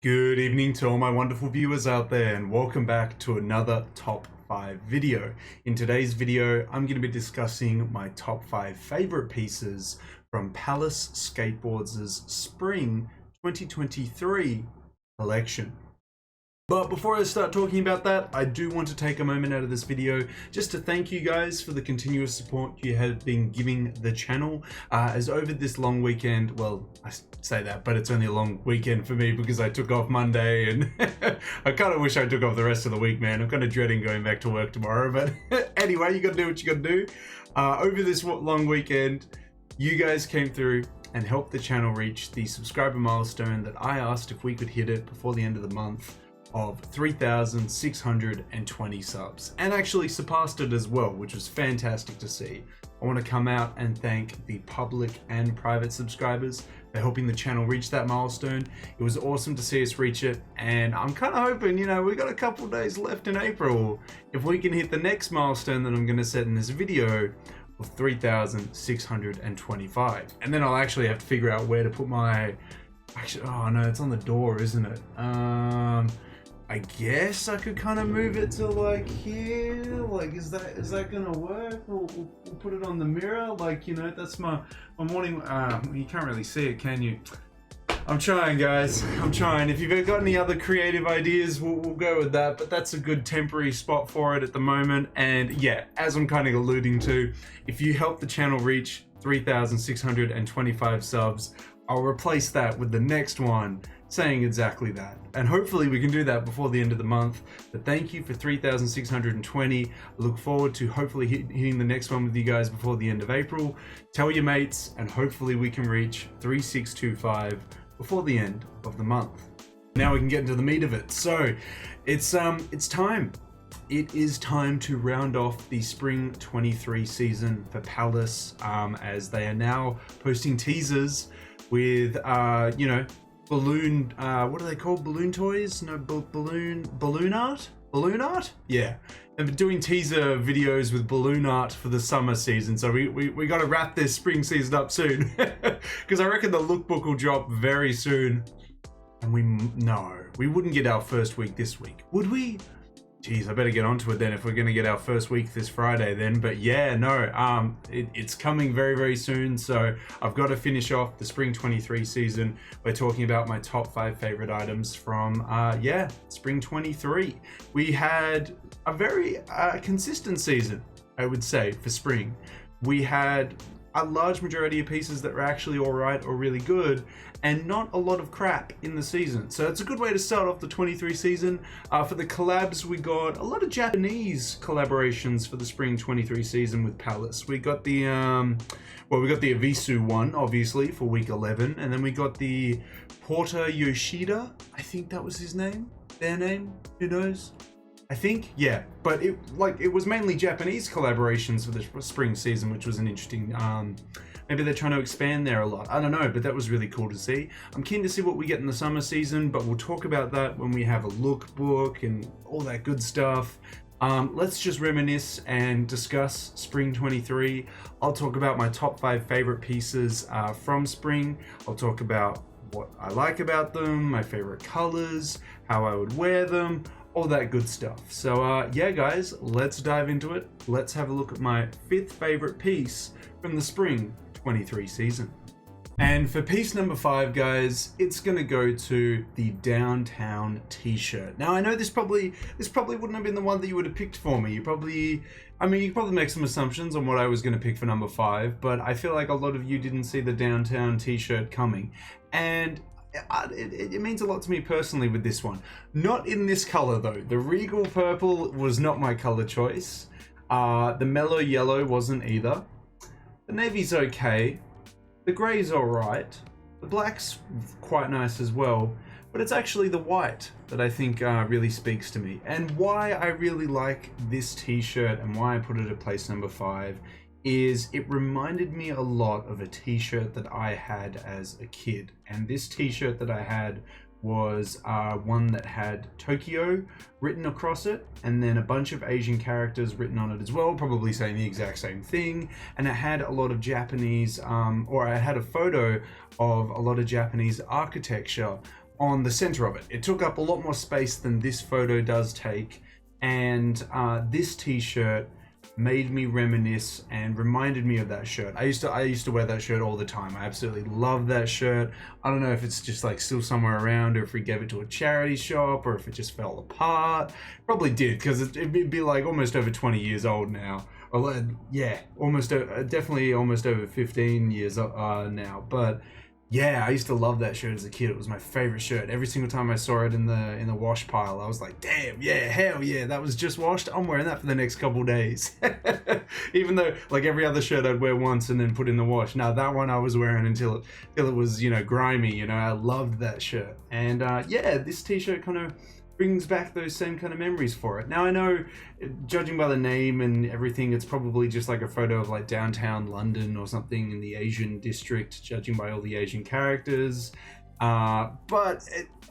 Good evening to all my wonderful viewers out there, and welcome back to another top 5 video. In today's video, I'm going to be discussing my top 5 favorite pieces from Palace Skateboards' Spring 2023 collection. But before I start talking about that, I do want to take a moment out of this video just to thank you guys for the continuous support you have been giving the channel. As over this long weekend, well, I say that, but it's only a long weekend for me because I took off Monday and I kind of wish I took off the rest of the week, man. I'm kind of dreading going back to work tomorrow, but anyway, you gotta do what you gotta do. Over this long weekend, you guys came through and helped the channel reach the subscriber milestone that I asked if we could hit it before the end of the month of 3,620 subs, and actually surpassed it as well, which was fantastic to see. I want to come out and thank the public and private subscribers for helping the channel reach that milestone. It was awesome to see us reach it, and I'm kind of hoping, you know, we got a couple days left in April. If we can hit the next milestone that I'm going to set in this video of 3,625, and then I'll actually have to figure out where to put my, actually, oh no, it's on the door, isn't it? I guess I could kind of move it to like here. Like, is that gonna work? We'll put it on the mirror. Like, you know, that's my morning. You can't really see it, can you? I'm trying, guys. I'm trying. If you've got any other creative ideas, we'll go with that. But that's a good temporary spot for it at the moment. And yeah, as I'm kind of alluding to, if you help the channel reach 3,625 subs, I'll replace that with the next one saying exactly that, and hopefully we can do that before the end of the month. But thank you for 3,620. I look forward to hopefully hitting the next one with you guys before the end of April. Tell your mates, and hopefully we can reach 3,625 before the end of the month. Now we can get into the meat of it. So it's time. It is time to round off the Spring 23 season for Palace, as they are now posting teasers with you know, balloon, what are they called? Balloon toys? No, balloon art? Balloon art? Yeah. And doing teaser videos with balloon art for the summer season. So we got to wrap this spring season up soon. Because I reckon the lookbook will drop very soon. And we wouldn't get our first week this week, would we? Jeez, I better get onto it then if we're going to get our first week this Friday then. But yeah, no, it's coming very, very soon. So I've got to finish off the Spring 23 season. We're talking about my top 5 favorite items from, yeah, Spring 23. We had a very consistent season, I would say, for spring. We had a large majority of pieces that were actually all right or really good, and not a lot of crap in the season. So it's a good way to start off the 23 season. For the collabs, we got a lot of Japanese collaborations for the Spring 23 season with Palace. We got the, well, we got the Avisu one, obviously, for week 11, and then we got the Porter Yoshida, I think that was his name, their name, who knows? I think, yeah, but it was mainly Japanese collaborations for the spring season, which was an interesting, maybe they're trying to expand there a lot. I don't know, but that was really cool to see. I'm keen to see what we get in the summer season, but we'll talk about that when we have a lookbook and all that good stuff. Let's just reminisce and discuss Spring 23. I'll talk about my top 5 favorite pieces from spring. I'll talk about what I like about them, my favorite colors, how I would wear them, all that good stuff. So yeah, guys, let's dive into it. Let's have a look at my 5th favorite piece from the Spring 23 season. And for piece number 5, guys, it's gonna go to the Downtown t-shirt. Now I know this probably wouldn't have been the one that you would have picked for me. You could probably make some assumptions on what I was gonna pick for number 5, but I feel like a lot of you didn't see the Downtown t-shirt coming. And it means a lot to me personally with this one. Not in this color though. The Regal Purple was not my color choice. The Mellow Yellow wasn't either. The Navy's okay. The gray's alright. The black's quite nice as well. But it's actually the white that I think really speaks to me. And why I really like this t-shirt and why I put it at place number 5 is it reminded me a lot of a t-shirt that I had as a kid. And this t-shirt that I had was one that had Tokyo written across it, and then a bunch of Asian characters written on it as well, probably saying the exact same thing. And it had a lot of Japanese, or I had a photo of a lot of Japanese architecture on the center of it. It took up a lot more space than this photo does take, and this t-shirt made me reminisce and reminded me of that shirt. I used to wear that shirt all the time. I absolutely love that shirt. I don't know if it's just like still somewhere around, or if we gave it to a charity shop, or if it just fell apart. Probably did, because it'd be like almost over 20 years old now. Or yeah, almost definitely almost over 15 years now. But yeah, I used to love that shirt as a kid. It was my favorite shirt. Every single time I saw it in the wash pile, I was like, damn, yeah, hell yeah, that was just washed. I'm wearing that for the next couple days. Even though like every other shirt I'd wear once and then put in the wash. Now that one I was wearing until it was, you know, grimy, you know. I loved that shirt. And yeah, this t-shirt kind of brings back those same kind of memories for it. Now I know, judging by the name and everything, it's probably just like a photo of like downtown London or something in the Asian district, judging by all the Asian characters. But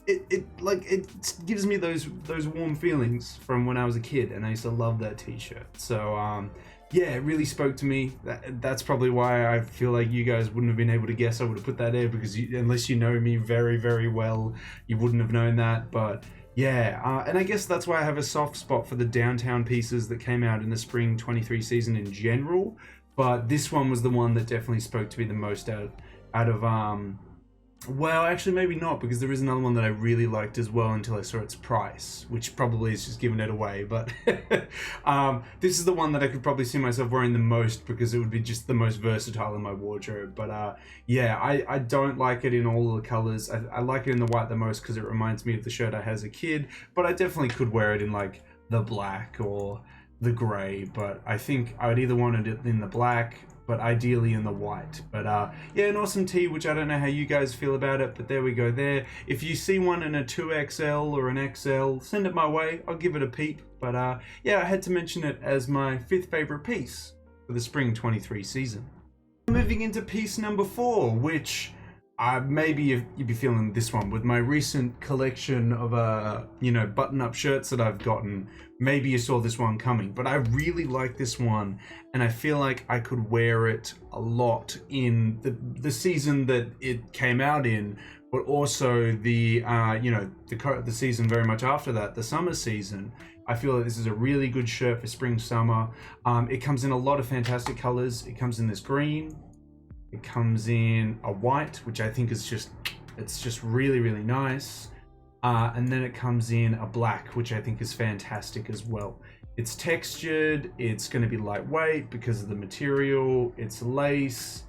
it gives me those warm feelings from when I was a kid, and I used to love that t-shirt. So yeah, it really spoke to me. That's probably why I feel like you guys wouldn't have been able to guess I would have put that there, because unless you know me very, very well, you wouldn't have known that. But yeah, and I guess that's why I have a soft spot for the downtown pieces that came out in the spring 23 season in general. But this one was the one that definitely spoke to me the most out of well, actually maybe not, because there is another one that I really liked as well until I saw its price, which probably is just giving it away. But this is the one that I could probably see myself wearing the most, because it would be just the most versatile in my wardrobe. But yeah, I don't like it in all of the colors. I like it in the white the most because it reminds me of the shirt I had as a kid, but I definitely could wear it in like the black or the gray. But I think I would either want it in the black, but ideally in the white. But yeah, an awesome tee, which I don't know how you guys feel about it, but there we go there. If you see one in a 2XL or an XL, send it my way, I'll give it a peep. But yeah, I had to mention it as my 5th favorite piece for the spring 23 season. Moving into piece number 4, which maybe you'd be feeling this one with my recent collection of you know, button-up shirts that I've gotten. Maybe you saw this one coming, but I really like this one, and I feel like I could wear it a lot in the season that it came out in, but also the you know, the season very much after that, the summer season. I feel like this is a really good shirt for spring summer. It comes in a lot of fantastic colors. It comes in this green. It comes in a white, which I think is just really, really nice. And then it comes in a black, which I think is fantastic as well. It's textured, it's going to be lightweight because of the material, it's lace.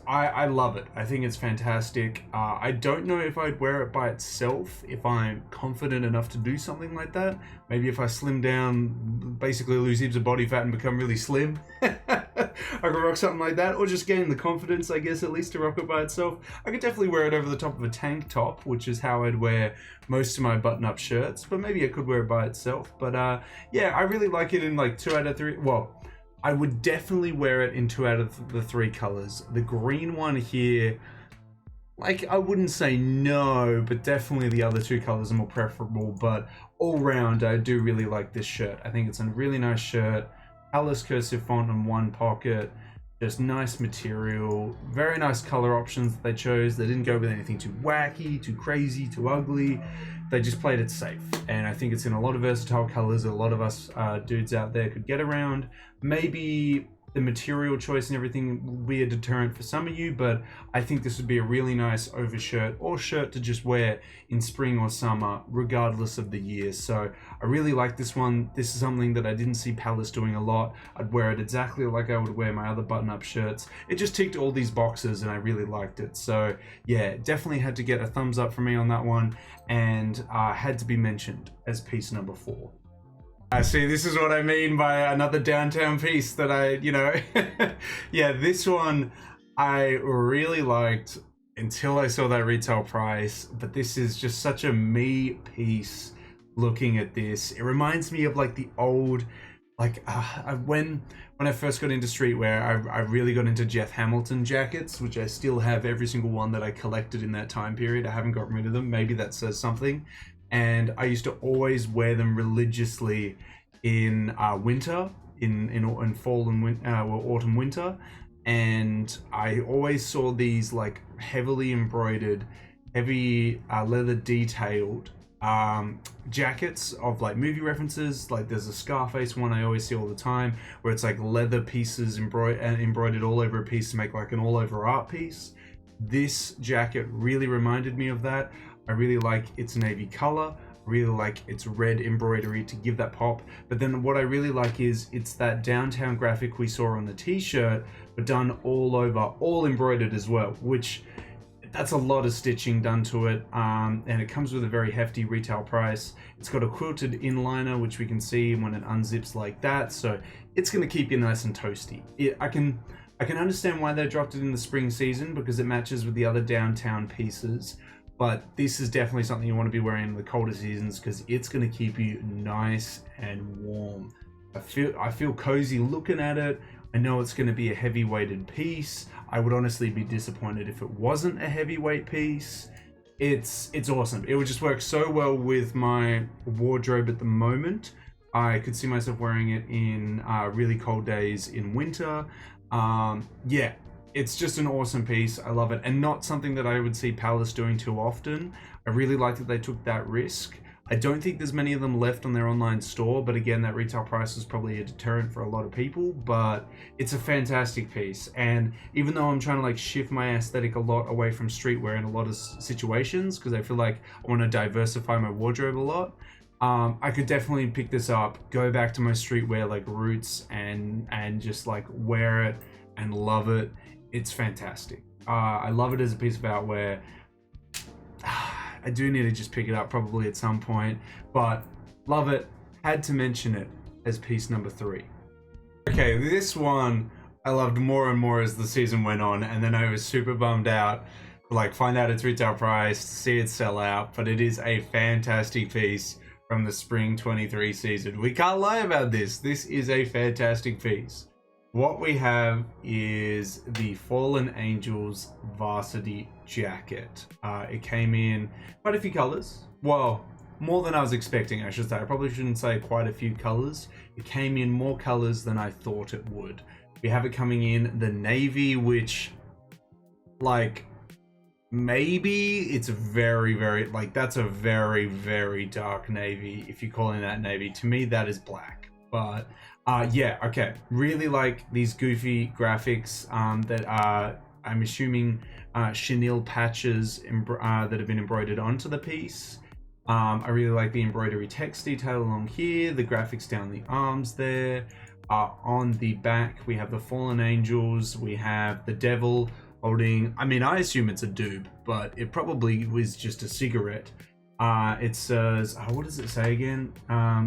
I love it. I think it's fantastic. I don't know if I'd wear it by itself if I'm confident enough to do something like that. Maybe if I slim down, basically lose heaps of body fat and become really slim, I could rock something like that, or just gain the confidence, I guess, at least to rock it by itself. I could definitely wear it over the top of a tank top, which is how I'd wear most of my button-up shirts, but maybe I could wear it by itself. But yeah, I really like it in like 2 out of 3. Well, I would definitely wear it in 2 out of the 3 colors. The green one here, like, I wouldn't say no, but definitely the other 2 colors are more preferable. But all round, I do really like this shirt. I think it's a really nice shirt. Palace cursive font on one pocket. Just nice material. Very nice color options that they chose. They didn't go with anything too wacky, too crazy, too ugly. They just played it safe, and I think it's in a lot of versatile colors that a lot of us dudes out there could get around. Maybe the material choice and everything will be a deterrent for some of you, but I think this would be a really nice overshirt or shirt to just wear in spring or summer, regardless of the year. So I really like this one. This is something that I didn't see Palace doing a lot. I'd wear it exactly like I would wear my other button-up shirts. It just ticked all these boxes, and I really liked it. So yeah, definitely had to get a thumbs up from me on that one, and had to be mentioned as piece number 4. See, this is what I mean by another downtown piece that I, you know, yeah, this one I really liked until I saw that retail price, but this is just such a me piece looking at this. It reminds me of like the old, like when I first got into streetwear, I really got into Jeff Hamilton jackets, which I still have every single one that I collected in that time period. I haven't gotten rid of them. Maybe that says something. And I used to always wear them religiously in winter, in fall and autumn, winter. And I always saw these like heavily embroidered heavy leather detailed jackets of like movie references. Like there's a Scarface one I always see all the time where it's like leather pieces embroidered all over a piece to make like an all over art piece. This jacket really reminded me of that. I really like its navy color, really like its red embroidery to give that pop. But then what I really like is it's that downtown graphic we saw on the t-shirt, but done all over, all embroidered as well, which that's a lot of stitching done to it, and it comes with a very hefty retail price. It's got a quilted inliner, which we can see when it unzips like that, so it's going to keep you nice and toasty. I can understand why they dropped it in the spring season because it matches with the other downtown pieces, but this is definitely something you want to be wearing in the colder seasons because it's going to keep you nice and warm. I feel cozy looking at it. I know it's going to be a heavy weighted piece. I would honestly be disappointed if it wasn't a heavyweight piece. It's awesome. It would just work so well with my wardrobe at the moment. I could see myself wearing it in really cold days in winter. Yeah, it's just an awesome piece. I love it, and not something that I would see Palace doing too often. I really like that they took that risk. I don't think there's many of them left on their online store, but again, that retail price is probably a deterrent for a lot of people, but it's a fantastic piece. And even though I'm trying to like shift my aesthetic a lot away from streetwear in a lot of situations, because I feel like I want to diversify my wardrobe a lot, I could definitely pick this up, go back to my streetwear like roots and just like wear it and love it. It's fantastic. I love it as a piece of outwear. I do need to just pick it up probably at some point, but love it. Had to mention it as piece number 3. Okay, this one I loved more and more as the season went on, and then I was super bummed out to like find out its retail price, see it sell out, but it is a fantastic piece from the spring 23 season. We can't lie about this. This is a fantastic piece. What we have is the Fallen Angels varsity jacket. It came in quite a few colors. Well, more than I was expecting, I should say. I probably shouldn't say quite a few colors. It came in more colors than I thought it would. We have it coming in the navy, which, like, maybe it's very, very, like, that's a very, very dark navy. If you're calling that navy, to me, that is black. But yeah, okay. Really like these goofy graphics that are, I'm assuming, chenille patches that have been embroidered onto the piece. I really like the embroidery text detail along here, the graphics down the arms there. On the back, we have the Fallen Angels, we have the devil holding, I mean, I assume it's a doob, but it probably was just a cigarette. It says, what does it say again?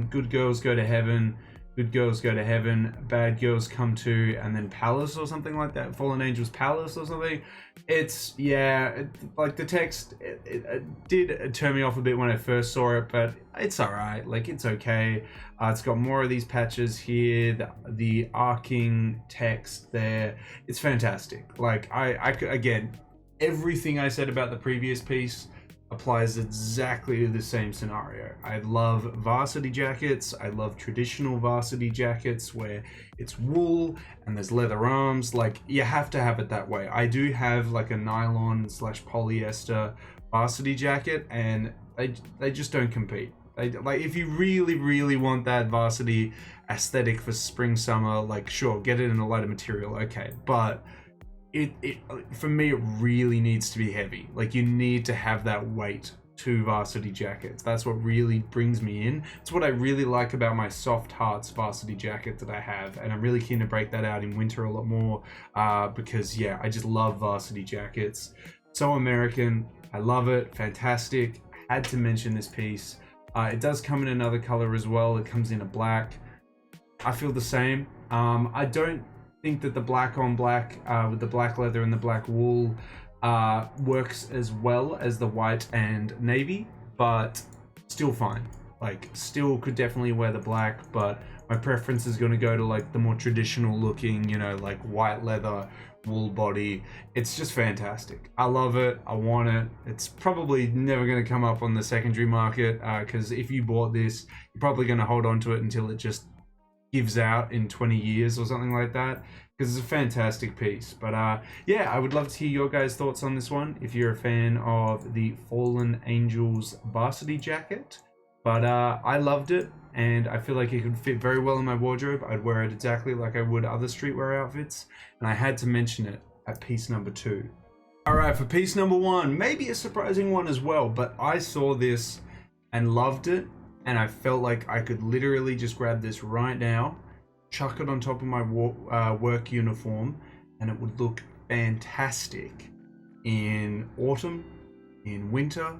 Good girls go to heaven. Good girls go to heaven, bad girls come to, and then Palace or something like that. Fallen Angels Palace or something. It's, yeah, like the text, it did turn me off a bit when I first saw it, but it's alright, like it's okay. It's got more of these patches here, the arcing text there. It's fantastic. Like, I could, again, everything I said about the previous piece applies exactly to the same scenario. I love varsity jackets. I love traditional varsity jackets where it's wool and there's leather arms. Like, you have to have it that way. I do have like a nylon / polyester varsity jacket, and they just don't compete. Like, if you really want that varsity aesthetic for spring summer, like, sure, get it in a lighter material, okay, but it for me, it really needs to be heavy. Like, you need to have that weight to varsity jackets. That's what really brings me in. It's what I really like about my Soft Hearts varsity jacket that I have, and I'm really keen to break that out in winter a lot more, because yeah, I just love varsity jackets. So American, I love it, fantastic. Had to mention this piece. It does come in another color as well. It comes in a black. I feel the same. I don't think that the black on black with the black leather and the black wool works as well as the white and navy, but still fine. Like, still could definitely wear the black, but my preference is going to go to like the more traditional looking, you know, like white leather, wool body. It's just fantastic. I love it. I want it. It's probably never going to come up on the secondary market, because if you bought this, you're probably going to hold on to it until it just gives out in 20 years or something like that, because it's a fantastic piece. But yeah, I would love to hear your guys' thoughts on this one if you're a fan of the Fallen Angels varsity jacket. But I loved it, and I feel like it could fit very well in my wardrobe. I'd wear it exactly like I would other streetwear outfits, and I had to mention it at piece number 2. Alright, for piece number 1, maybe a surprising one as well, but I saw this and loved it, and I felt like I could literally just grab this right now, chuck it on top of my work uniform, and it would look fantastic in autumn, in winter,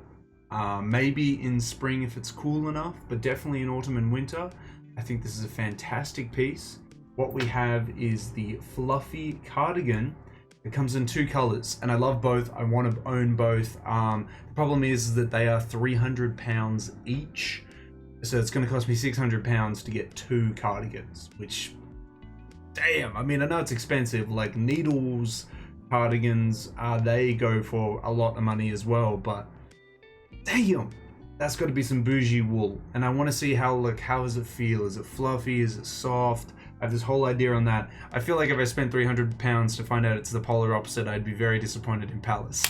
maybe in spring if it's cool enough, but definitely in autumn and winter. I think this is a fantastic piece. What we have is the fluffy cardigan. It comes in 2 colors, and I love both. I want to own both. The problem is that they are £300 each, so it's going to cost me £600 to get 2 cardigans, which, damn, I mean, I know it's expensive. Like Needles cardigans, they go for a lot of money as well, but damn, that's got to be some bougie wool. And I want to see how does it feel? Is it fluffy? Is it soft? I have this whole idea on that. I feel like if I spent £300 to find out it's the polar opposite, I'd be very disappointed in Palace.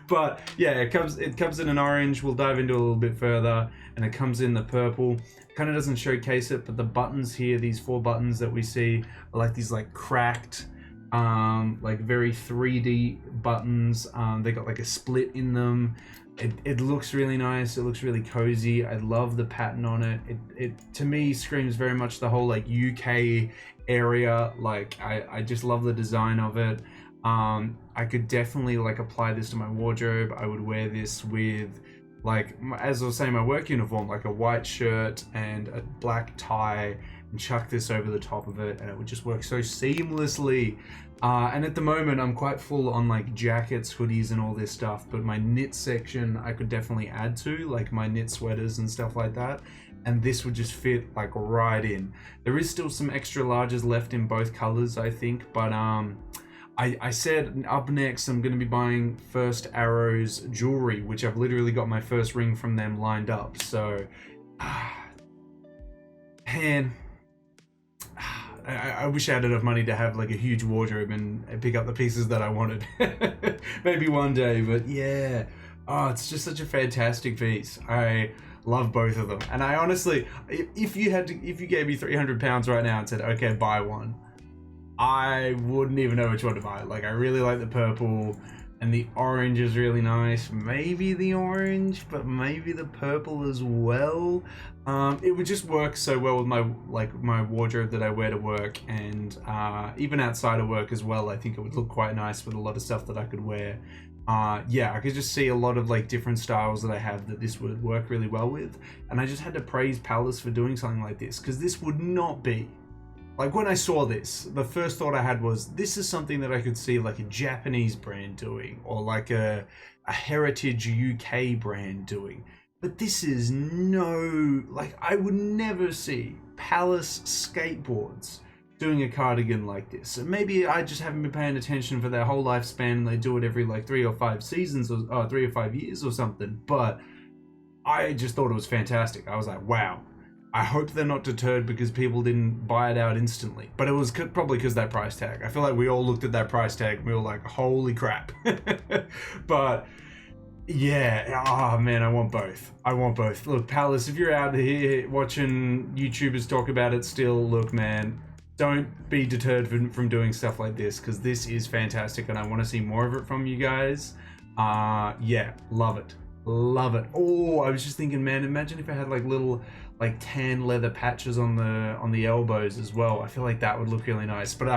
But yeah, it comes in an orange. We'll dive into it a little bit further, and it comes in the purple. Kind of doesn't showcase it, but the buttons here, these 4 buttons that we see, are like these like cracked, like very 3D buttons. They got like a split in them. It looks really nice. It looks really cozy. I love the pattern on it. It to me screams very much the whole like UK area. Like I just love the design of it. I could definitely like apply this to my wardrobe. I would wear this with, like, as I was saying, my work uniform, like a white shirt and a black tie, and chuck this over the top of it, and it would just work so seamlessly. And at the moment, I'm quite full on like jackets, hoodies, and all this stuff, but my knit section I could definitely add to, like my knit sweaters and stuff like that, and this would just fit like right in. There is still some extra larges left in both colors, I think, but I said up next I'm going to be buying First Arrow's jewelry, which I've literally got my first ring from them lined up. So, man, I wish I had enough money to have like a huge wardrobe and pick up the pieces that I wanted. Maybe one day, but yeah. Oh, it's just such a fantastic piece. I love both of them. And I honestly, if you gave me £300 right now and said, okay, buy one, I wouldn't even know which one to buy. Like, I really like the purple, and the orange is really nice. Maybe the orange, but maybe the purple as well. It would just work so well with my wardrobe that I wear to work, and even outside of work as well. I think it would look quite nice with a lot of stuff that I could wear. Yeah, I could just see a lot of like different styles that I have that this would work really well with, and I just had to praise Palace for doing something like this, because this would not be, like, when I saw this, the first thought I had was, this is something that I could see like a Japanese brand doing, or like a heritage UK brand doing. But this is like, I would never see Palace Skateboards doing a cardigan like this. And maybe I just haven't been paying attention for their whole lifespan, and they do it every like 3 or 5 seasons, or 3 or 5 years or something. But I just thought it was fantastic. I was like, wow. I hope they're not deterred because people didn't buy it out instantly. But it was probably because that price tag. I feel like we all looked at that price tag and we were like, holy crap. But yeah, oh man, I want both. I want both. Look, Palace, if you're out here watching YouTubers talk about it still, look, man, don't be deterred from doing stuff like this, because this is fantastic and I want to see more of it from you guys. Yeah, love it. Love it. Oh, I was just thinking, man, imagine if I had like little like tan leather patches on the elbows as well. I feel like that would look really nice, but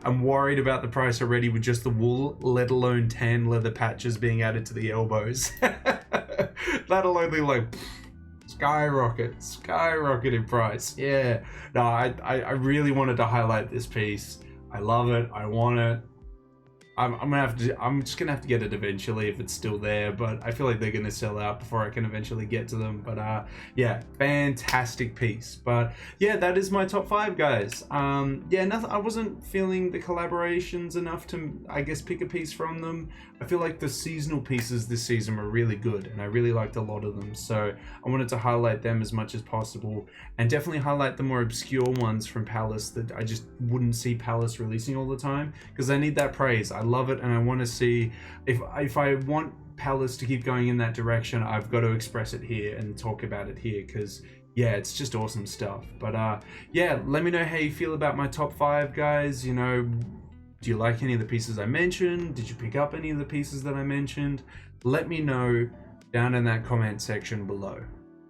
I'm worried about the price already with just the wool, let alone tan leather patches being added to the elbows. That'll only like skyrocket in price. Yeah, no, I really wanted to highlight this piece. I love it. I want it. I'm just gonna have to get it eventually if it's still there, but I feel like they're gonna sell out before I can eventually get to them. But yeah, fantastic piece. But yeah, that is my top 5, guys. Yeah, nothing. I wasn't feeling the collaborations enough to, I guess, pick a piece from them. I feel like the seasonal pieces this season were really good, and I really liked a lot of them. So I wanted to highlight them as much as possible, and definitely highlight the more obscure ones from Palace that I just wouldn't see Palace releasing all the time, because I need that praise. I love it, and I want to see if I want Palace to keep going in that direction, I've got to express it here and talk about it here, because yeah, it's just awesome stuff. But yeah, let me know how you feel about my top 5, guys. You know, do you like any of the pieces I mentioned? Did you pick up any of the pieces that I mentioned? Let me know down in that comment section below.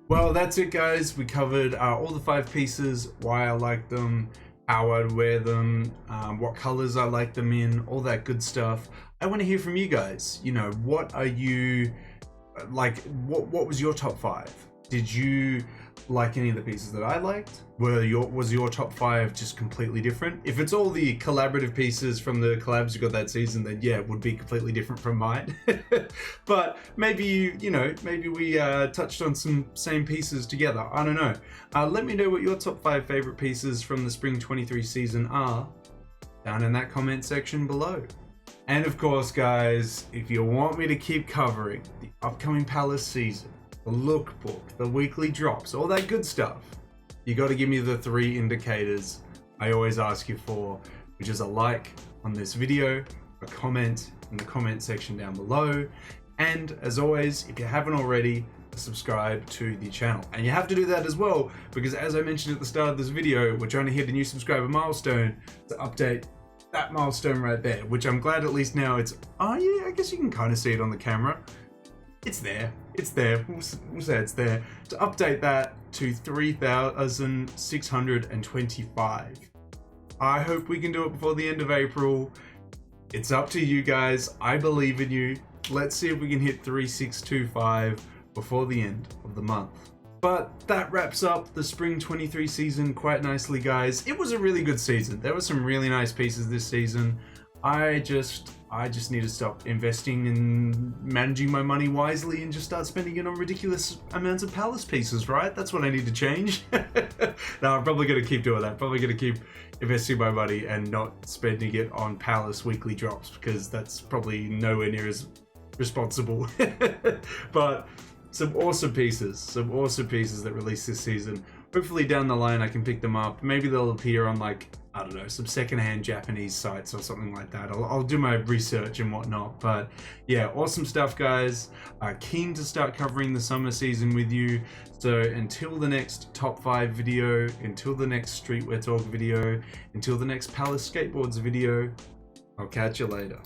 Well, that's it, guys. We covered all the 5 pieces, why I like them, how I'd wear them, what colors I like them in, all that good stuff. I want to hear from you guys. You know, what are you like? What was your top 5? Did you like any of the pieces that I liked? Was your top 5 just completely different? If it's all the collaborative pieces from the collabs you got that season, then yeah, it would be completely different from mine. But maybe maybe we touched on some same pieces together. I don't know. Let me know what your top 5 favorite pieces from the Spring 23 season are down in that comment section below. And of course, guys, if you want me to keep covering the upcoming Palace season, the lookbook, the weekly drops, all that good stuff, you got to give me the 3 indicators I always ask you for, which is a like on this video, a comment in the comment section down below, and as always, if you haven't already, subscribe to the channel. And you have to do that as well, because as I mentioned at the start of this video, we're trying to hit a new subscriber milestone to update that milestone right there, which I'm glad at least now it's, oh yeah, I guess you can kind of see it on the camera. It's there. We'll say it's there. To update that to 3,625. I hope we can do it before the end of April. It's up to you guys. I believe in you. Let's see if we can hit 3,625 before the end of the month. But that wraps up the Spring 23 season quite nicely, guys. It was a really good season. There were some really nice pieces this season. I just need to stop investing and managing my money wisely and just start spending it on ridiculous amounts of Palace pieces, right? That's what I need to change. No, I'm probably going to keep doing that. Probably going to keep investing my money and not spending it on Palace weekly drops, because that's probably nowhere near as responsible. But some awesome pieces that released this season. Hopefully down the line I can pick them up. Maybe they'll appear on, like, I don't know, some secondhand Japanese sites or something like that. I'll do my research and whatnot. But yeah, awesome stuff, guys. Keen to start covering the summer season with you. So until the next top 5 video, until the next streetwear talk video, until the next Palace Skateboards video, I'll catch you later.